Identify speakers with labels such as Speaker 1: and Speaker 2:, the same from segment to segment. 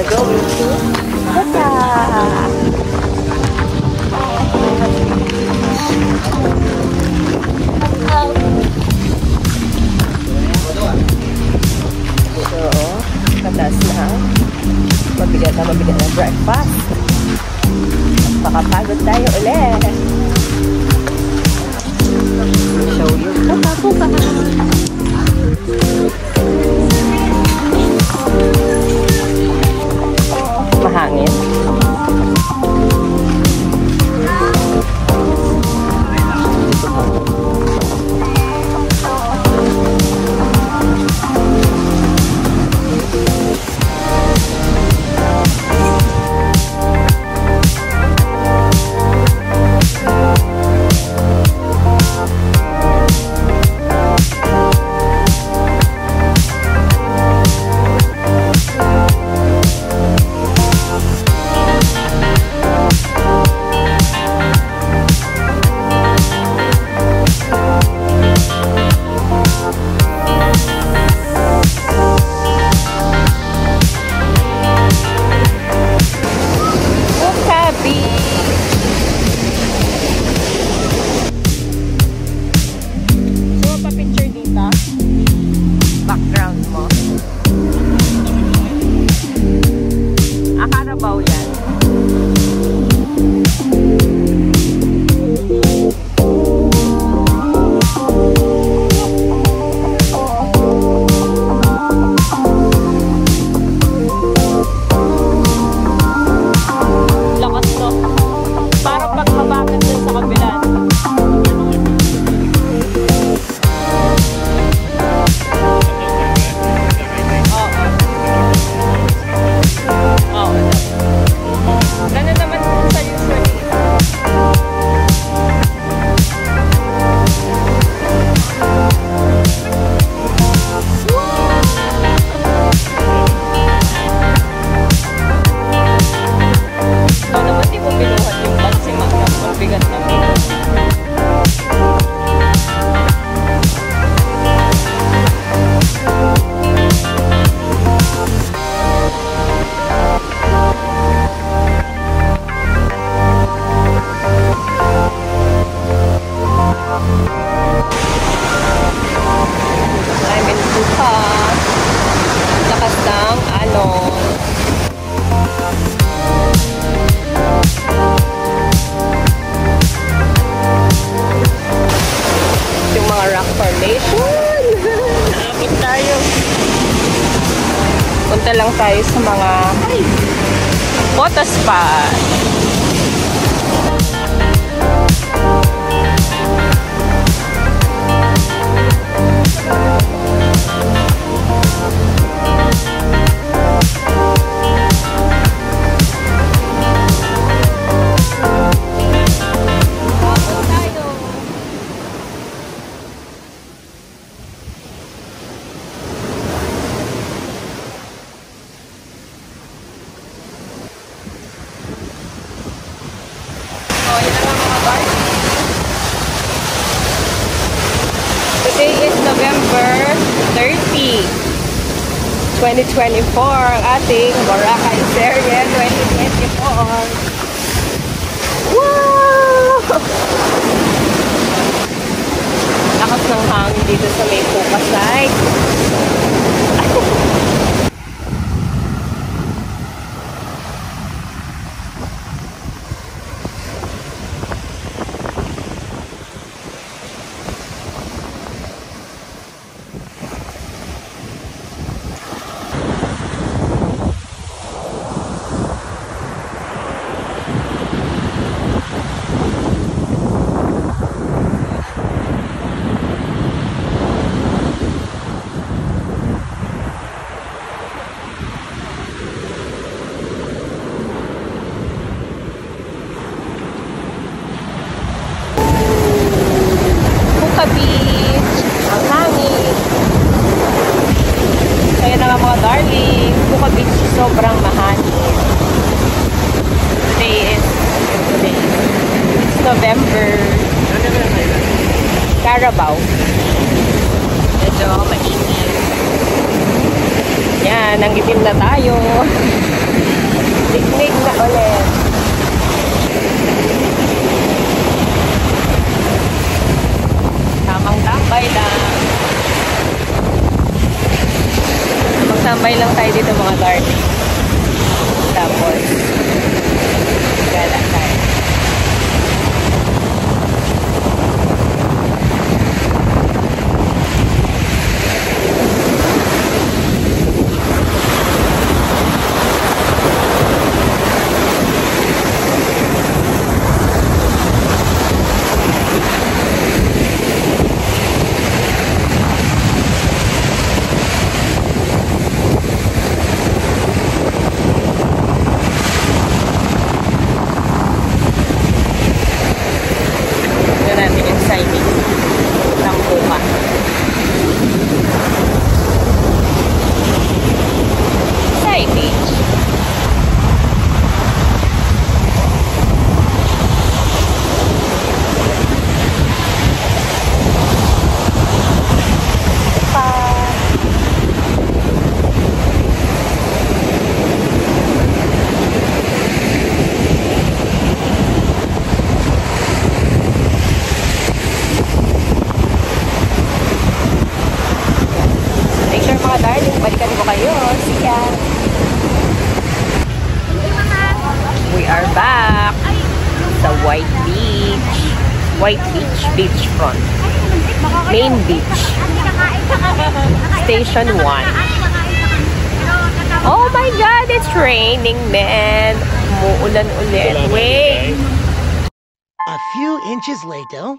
Speaker 1: going to Buka. So, katas na. Mabigat na breakfast. Makapagod tayo ulit. Show you. Buka. Mahangin. Background mo. Akarabaw yan. Lakas to. Parang paghabakan dun sa kabila. Lakas ng alon. Yung mga rock formation. Nakapit tayo. Punta lang tayo sa mga photo spot. Today is November 30, 2024, ang ating Boracay Serie 2024. Wow! Lakas ng hangin dito sa may Buka side. Beach, ang hangin. Kaya na nga mga darling, Buka Beach sobrang mahangin. Today it's November. Carabao. Medyo mainit. Yan, nangitim na tayo. Picnic na ulit. Tamang tambay lang. Tamang tambay lang tayo dito mga darling. Tapos, gala tayo. Balikan ko kayo. See ya! We are back sa White Beach. White Beach, beachfront. Main beach. Station 1. Oh my God! It's raining, man! Umuulan ulit. Wait!
Speaker 2: A few inches later.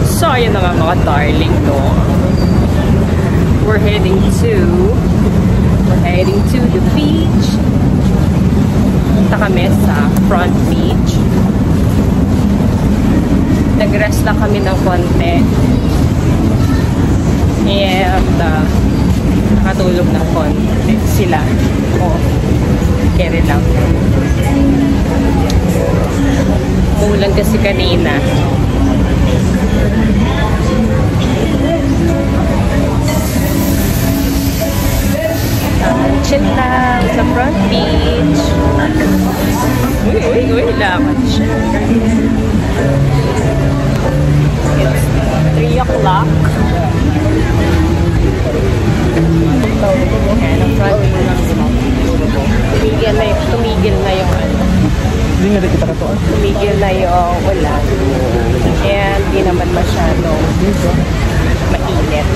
Speaker 1: So, ayun na nga mga darling, no? We're heading to the beach. Punta kami sa front beach. Nag-rest lang kami ng konti. And nakatulog ng konti sila. Kere lang. Umulan kasi kanina. Chill lang sa front beach. Uy, lakad siya. It's 3 o'clock. Ayan, ang front beach lang. Tumigil na yung ano. Tumigil na yung ulan. And di naman masyadong mainit.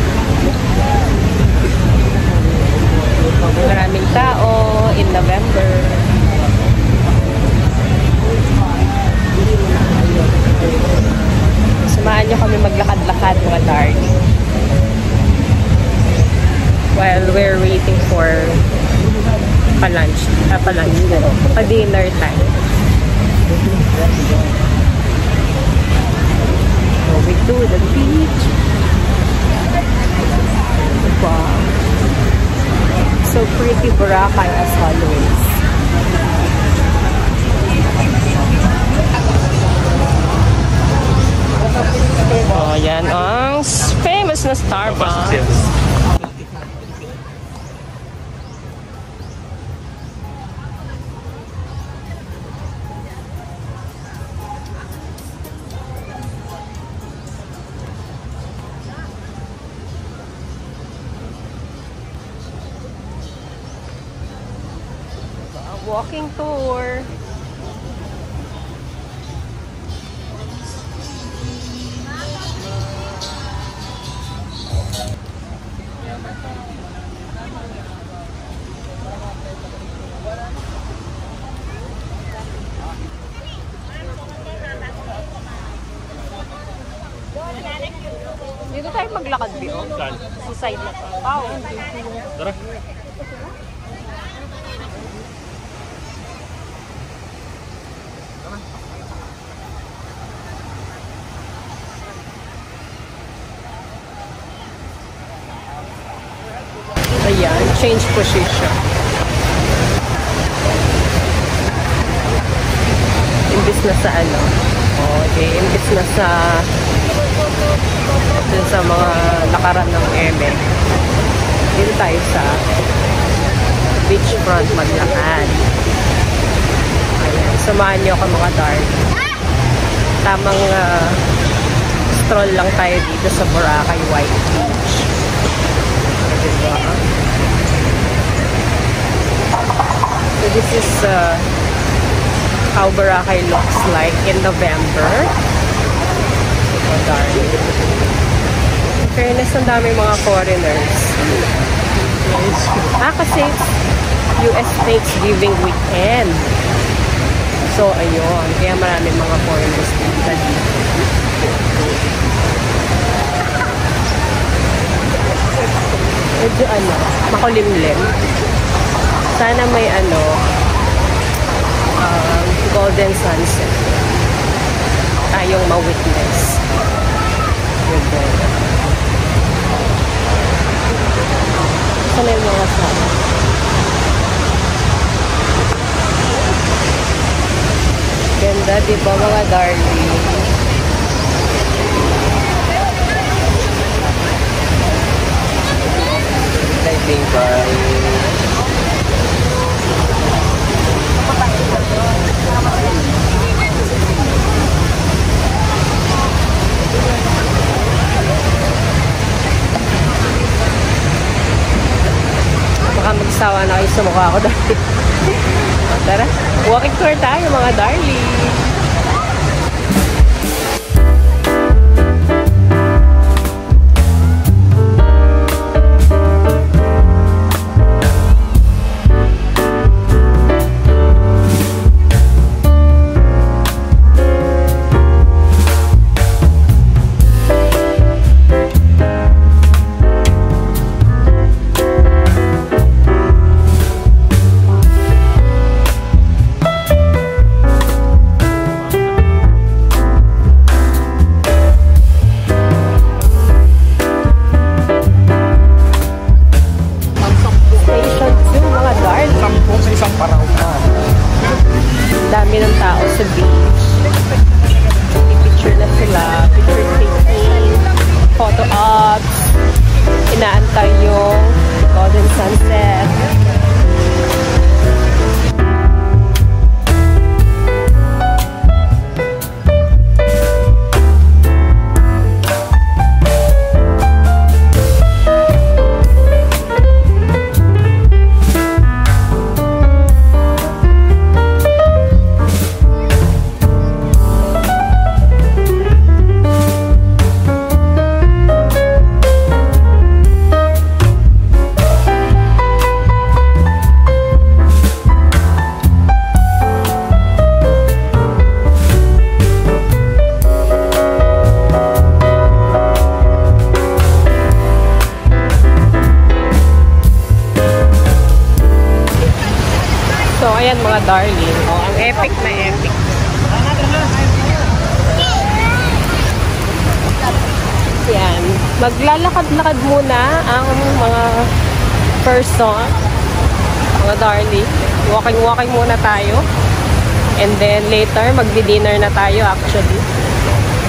Speaker 1: Maraming tao in November. Samahan nyo kami maglakad-lakad mga darling. While we're waiting for pa-dinner time. Going to the beach. Wow. So pretty Boracay as always. Oh, yan ang famous na Starbucks. Walking tour. Dito tayo maglakad, Bio. Sa side na to. Wow.
Speaker 3: Tara.
Speaker 1: Ayan, change position. Imbis na sa ano. Okay, imbis na sa dun sa mga lakaran ng eme. Dito tayo sa beachfront maglakad. Ayan, samahan nyo ako mga dark. Tamang stroll lang tayo dito sa Boracay White Beach. Diba? So this is how Boracay looks like in November. Diba, dark. In fairness, ang dami mga foreigners. Kasi it's US Thanksgiving weekend. So, ayun. Kaya maraming mga foreigners dito. Medyo makulimlim. Sana may golden sunset. Tayong ma-witness. Sana yung mga sana. Ganda, diba mga darling?
Speaker 3: I think
Speaker 1: baka magsawa na kayo sa mukha ako dahil. Tara, walking tour tayo mga darling. Dami ng tao sa beach. Picture na sila. Picture taking. Photo ops. Inaantay yung golden sunset. So, ayan mga darling. Oh, ang epic na epic. Yan. Maglalakad-lakad muna ang mga person. Mga darling. Walking-walking muna tayo. And then later, magdi-dinner na tayo actually.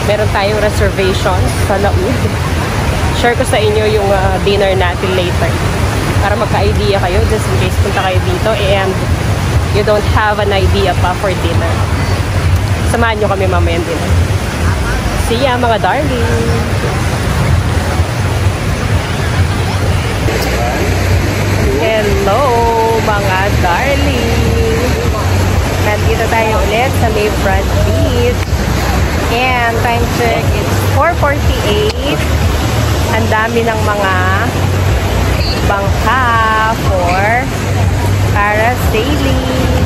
Speaker 1: Meron tayong reservation sa Laud. Share ko sa inyo yung dinner natin later. Para magka-idea kayo just in case punta kayo dito and you don't have an idea pa for dinner. Samahan nyo kami mamaya dinner. See ya mga darling! Hello mga darling! Nandito tayo ulit sa Bayfront Beach. And time check is 4:48. Ang dami ng mga bangka for parasailing.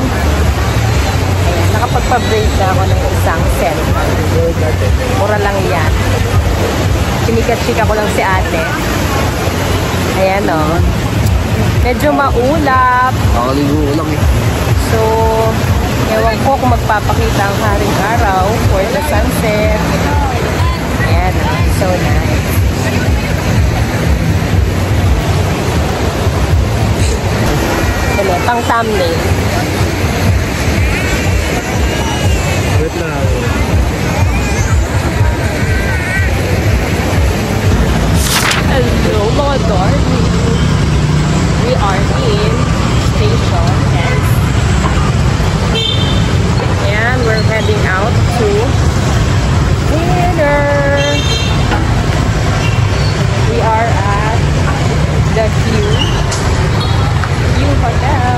Speaker 1: Ayan, nakapagpa-break na ako ng isang cellphone. Mura lang yan. Chinikat-chika ko lang si ate. Ayan o. Medyo maulap.
Speaker 3: nakaligo lang eh.
Speaker 1: So, ewan ko kung magpapakita ang haring araw for the sunset. Ayan o. So nice. Ano, pang thumbnail.
Speaker 3: Wait lang.
Speaker 1: Hello mga darling. We are in station. And we're heading out to dinner. We are at the View Hotel.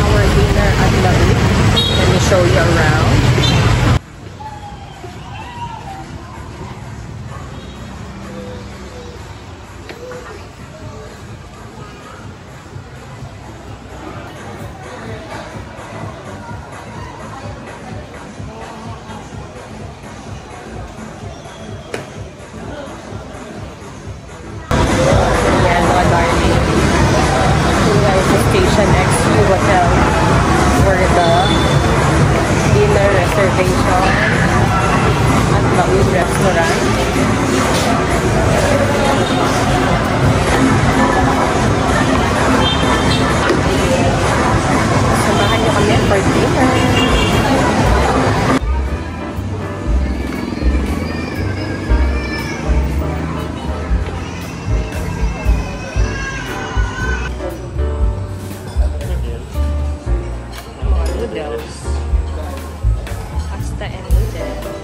Speaker 1: Our dinner at La View. Let me show you around. Ayan, mga darling. Here is the Station X View Hotel for the dinner reservation at Laud Restaurant. Samahan niyo kami for dinner. Noodles. Pasta and noodles.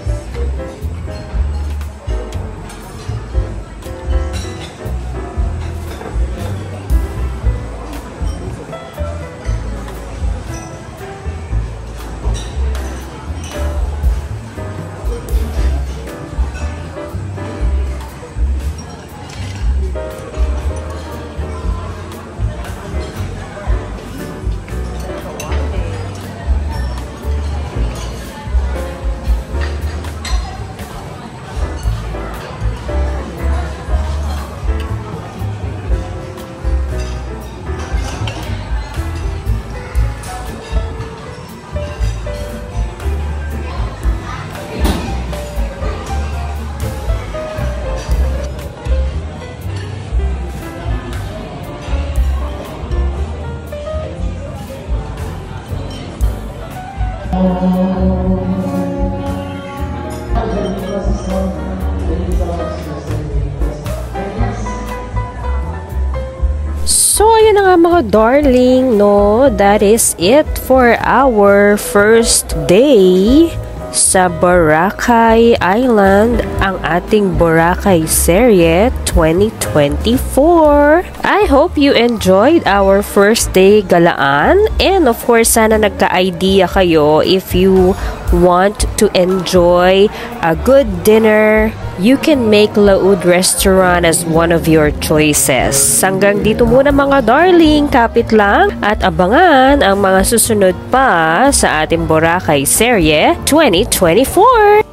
Speaker 1: So, ayun na nga mga darling, no? That is it for our first day sa Boracay Island, ang ating Boracay Serie 2024. I hope you enjoyed our first day galaan, and of course sana nagka-idea kayo if you want to enjoy a good dinner, you can make Laud Restaurant as one of your choices. Hanggang dito muna mga darling, kapit lang at abangan ang mga susunod pa sa ating Boracay Serie 2024.